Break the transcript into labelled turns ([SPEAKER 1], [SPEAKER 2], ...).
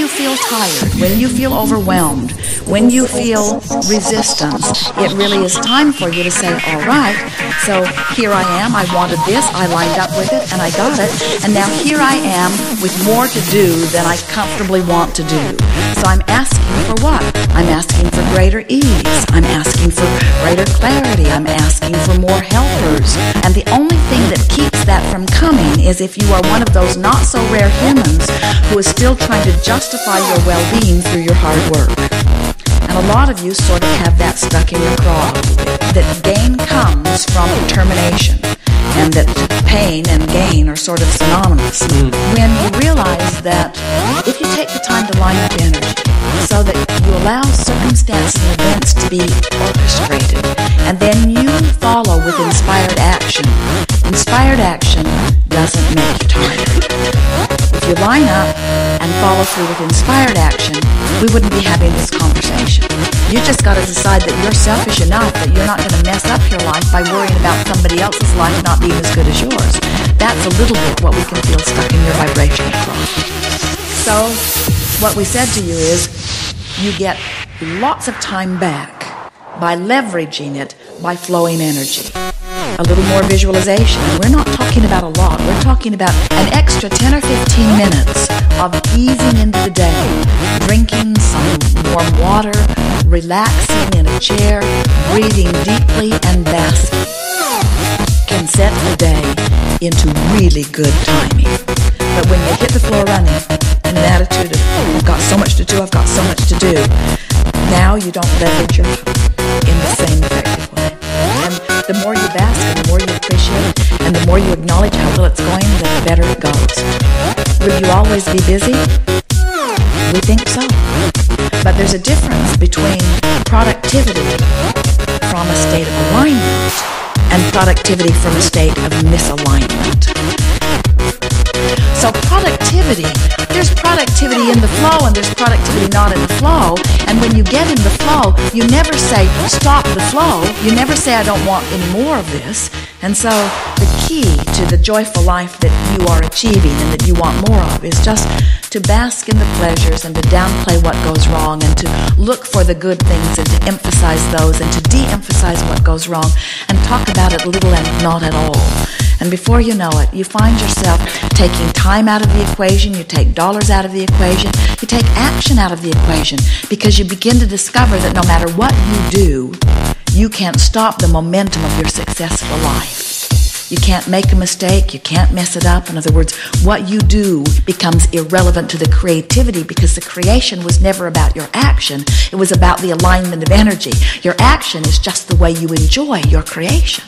[SPEAKER 1] you feel tired, when you feel overwhelmed, when you feel resistance, it really is time for you to say, all right, so here I am, I wanted this, I lined up with it, and I got it, and now here I am with more to do than I comfortably want to do. So I'm asking for what? I'm asking for greater ease. I'm asking for greater clarity. I'm asking for more helpers. And the only thing that keeps that from coming is if you are one of those not so rare humans who is still trying to justify your well-being through your hard work. And a lot of you sort of have that stuck in your craw, that gain comes from determination, and that pain and gain are sort of synonymous. When you realize that if you take the time to line up energy so that you allow circumstances and events to be orchestrated, and then you follow with inspired action doesn't make you tired. If you line up and follow through with inspired action, we wouldn't be having this conversation. You just got to decide that you're selfish enough that you're not going to mess up your life by worrying about somebody else's life not being as good as yours. That's a little bit what we can feel stuck in your vibrational craw. So what we said to you is you get lots of time back by leveraging it by flowing energy. A little more visualization. And we're not talking about a lot. We're talking about an extra 10 or 15 minutes of easing into the day, drinking some warm water, relaxing in a chair, breathing deeply and basking can set the day into really good timing. But when you hit the floor running in an attitude of, I've got so much to do, I've got so much to do, now you don't leverage your time in the same effective way. And the more you bask and the more you appreciate it and the more you acknowledge how well it's going, the better it goes. Will you always be busy? We think so. But there's a difference between productivity from a state of alignment and productivity from a state of misalignment. So productivity, there's productivity in the flow and there's productivity not in the flow. And when you get in the flow, you never say, stop the flow. You never say, I don't want any more of this. And so the key to the joyful life that you are achieving and that you want more of is just to bask in the pleasures and to downplay what goes wrong and to look for the good things and to emphasize those and to de-emphasize what goes wrong and talk about it little and not at all. And before you know it, you find yourself taking time out of the equation, you take dollars out of the equation, you take action out of the equation, because you begin to discover that no matter what you do, you can't stop the momentum of your successful life. You can't make a mistake, you can't mess it up. In other words, what you do becomes irrelevant to the creativity because the creation was never about your action, it was about the alignment of energy. Your action is just the way you enjoy your creation.